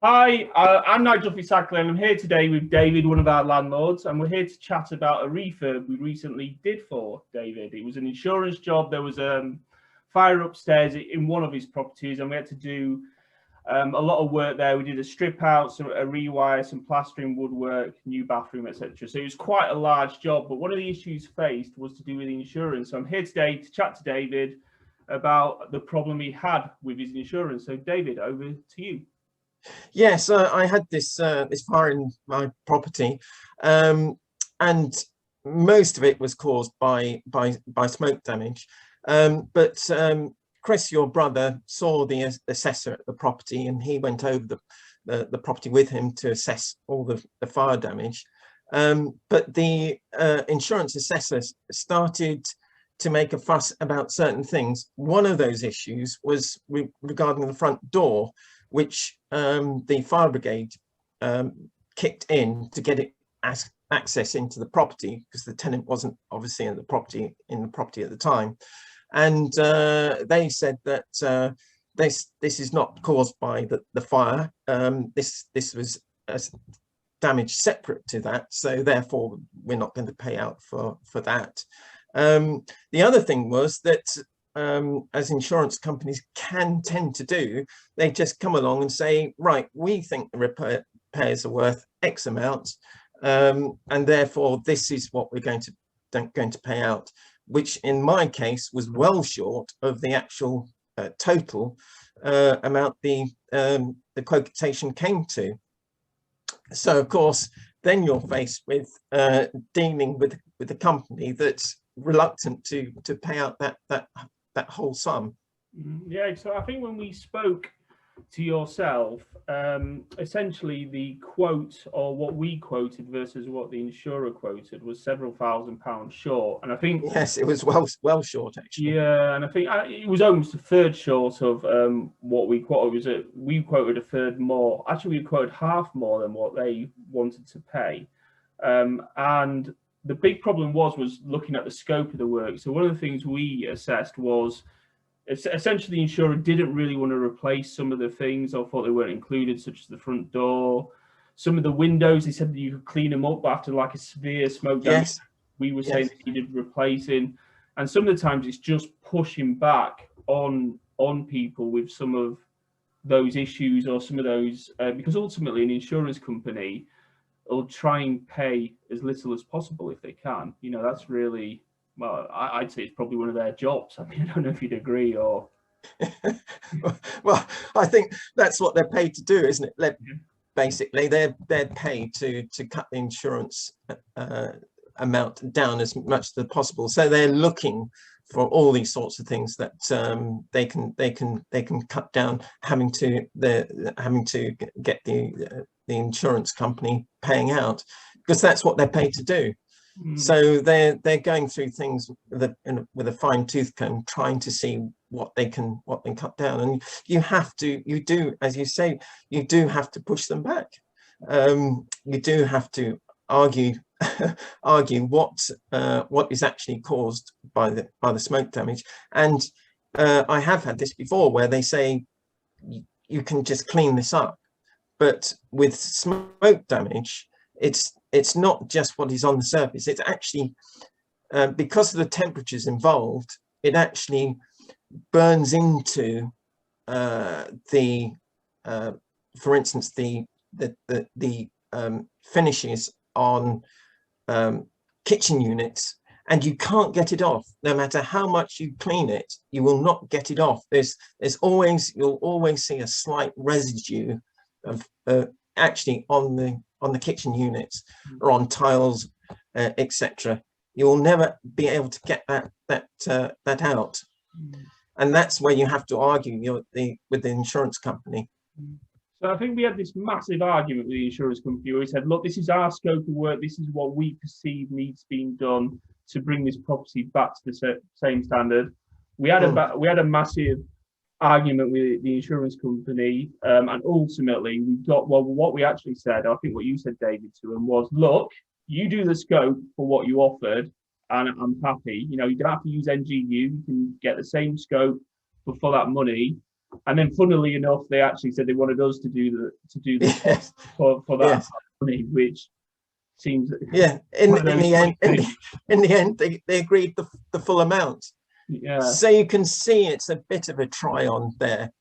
Hi, I'm 𝗫𝗫𝙗𝙀, and I'm here today with David, one of our landlords, and we're here to chat about a refurb we recently did for David. It was an insurance job. There was a fire upstairs in one of his properties, and we had to do a lot of work there. We did a strip out, a rewire, some plastering, woodwork, new bathroom, etc. So it was quite a large job, but one of the issues faced was to do with the insurance. So I'm here today to chat to David about the problem he had with his insurance. So David, over to you. Yes, I had this fire in my property, and most of it was caused by smoke damage. But Chris, your brother, saw the assessor at the property, and he went over the property with him to assess all the fire damage. But the insurance assessor started to make a fuss about certain things. One of those issues was regarding the front door, which the fire brigade kicked in to get it access into the property, because the tenant wasn't obviously in the property at the time. And they said that this is not caused by the fire. This was damage separate to that, so therefore we're not going to pay out for that. The other thing was that, as insurance companies can tend to do, they just come along and say, right, we think the repairs are worth X amount, and therefore this is what we're going to pay out, which in my case was well short of the actual total amount the quotation came to. So of course, then you're faced with dealing with a company that's reluctant to pay out that whole sum. Yeah, so I think when we spoke to yourself, essentially the quote, or what we quoted versus what the insurer quoted, was several £1,000s short. And I think, yes, it was well short actually. Yeah, and I think it was almost a third short of what we quoted. We quoted a third more. Actually, we quoted half more than what they wanted to pay. And the big problem was looking at the scope of the work. So one of the things we assessed was essentially the insurer didn't really want to replace some of the things, or thought they weren't included, such as the front door. Some of the windows, they said that you could clean them up after like a severe smoke damage. Yes. We were saying they needed replacing. And some of the times it's just pushing back on people with some of those issues, or some of those, because ultimately an insurance company will try and pay as little as possible if they can. You know, that's really, well, I'd say it's probably one of their jobs. I mean, I don't know if you'd agree or. Well, I think that's what they're paid to do, isn't it? Basically, they're paid to cut the insurance amount down as much as possible. So they're looking for all these sorts of things that they can cut down, having to get the insurance company paying out, because that's what they're paid to do. So they're going through things with a fine-tooth comb, trying to see what they can cut down. And you do, as you say, you do have to push them back. You do have to argue what is actually caused by the smoke damage. And I have had this before, where they say you can just clean this up, but with smoke damage, it's not just what is on the surface. It's actually, because of the temperatures involved, it actually burns into for instance, the finishes on kitchen units, and you can't get it off. No matter how much you clean it, you will not get it off. You'll always see a slight residue of actually on the kitchen units, or on tiles, etc. You will never be able to get that out, and that's where you have to argue with the insurance company. So I think we had this massive argument with the insurance company where he said, look, this is our scope of work. This is what we perceive needs being done to bring this property back to the same standard. We had a massive argument with the insurance company, and ultimately we got, well, what we actually said, I think what you said, David, to him was, look, you do the scope for what you offered, and I'm happy. You know, you don't have to use NGU. You can get the same scope for that money. And then, funnily enough, they actually said they wanted us to do the Yes. for that Yes. money, which seems in the end they agreed the full amount. Yeah. So you can see it's a bit of a try on there,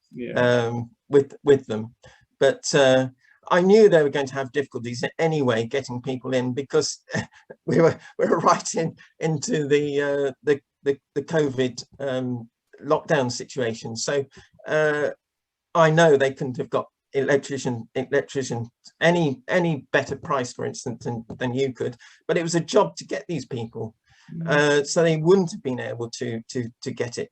with them, but I knew they were going to have difficulties anyway getting people in, because we were right into the COVID lockdown situation. So I know they couldn't have got electrician any better price, for instance, than you could, but it was a job to get these people. So they wouldn't have been able to get it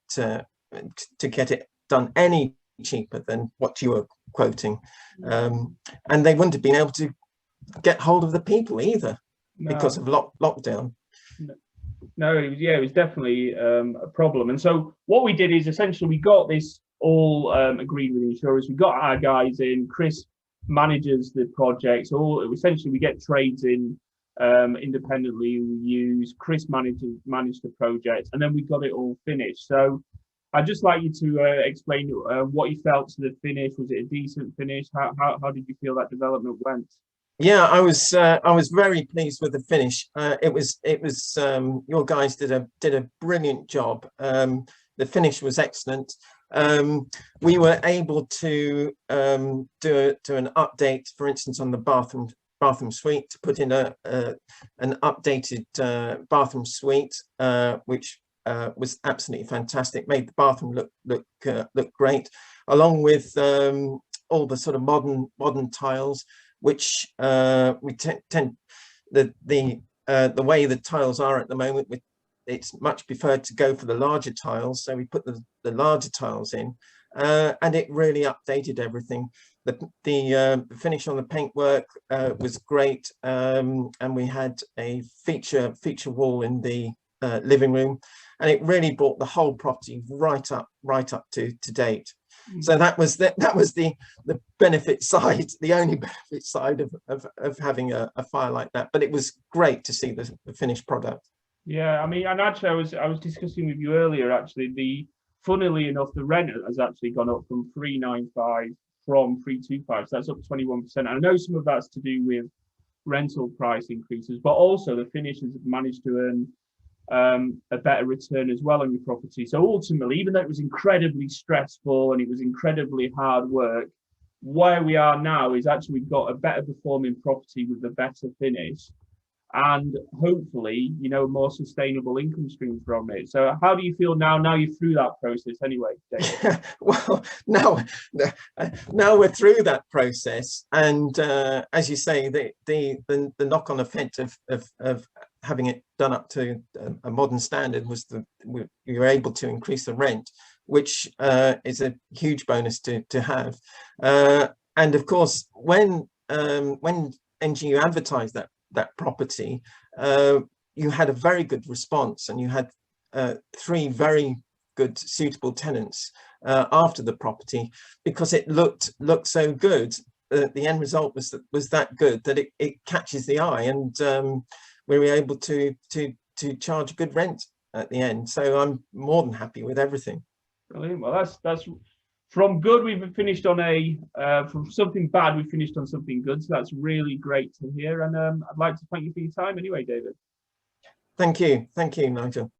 done any cheaper than what you were quoting, and they wouldn't have been able to get hold of the people either, because of lockdown. No, it was definitely a problem. And so what we did is, essentially, we got this all agreed with the insurers. We got our guys in. Chris manages the projects. Essentially, we get trades in independently. We use Chris managed the project, and then we got it all finished. So I'd just like you to explain what you felt to the finish. Was it a decent finish? How did you feel that development went? Yeah, I was very pleased with the finish. It was your guys did a brilliant job. The finish was excellent. We were able to do an update, for instance, on the bathroom suite, to put in an updated bathroom suite, which was absolutely fantastic. Made the bathroom look great, along with all the sort of modern tiles, which we tend the way the tiles are at the moment. It's much preferred to go for the larger tiles, so we put the larger tiles in, and it really updated everything. The finish on the paintwork was great, and we had a feature wall in the living room, and it really brought the whole property right up to date. So that was the benefit side, the only benefit side of having a fire like that. But it was great to see the finished product. Yeah, I mean, and actually, I was discussing with you earlier. Actually, funnily enough, the rent has actually gone up from 395 from 325. So that's up 21%. I know some of that's to do with rental price increases, but also the finish has managed to earn a better return as well on your property. So ultimately, even though it was incredibly stressful and it was incredibly hard work, where we are now is actually we've got a better performing property with a better finish, and hopefully, a more sustainable income stream from it. So how do you feel now? Now you're through that process anyway, David? Well, now we're through that process, and as you say, the knock-on effect of having it done up to a modern standard was we were able to increase the rent, which is a huge bonus to have. And of course, when NGU advertised that property, you had a very good response, and you had 3 very good suitable tenants after the property, because it looked so good. The end result was that good that it catches the eye, and we were able to charge good rent at the end. So I'm more than happy with everything. Brilliant. Well, that's from good, we've finished on from something bad, we finished on something good. So that's really great to hear. And I'd like to thank you for your time anyway, David. Thank you, Nigel.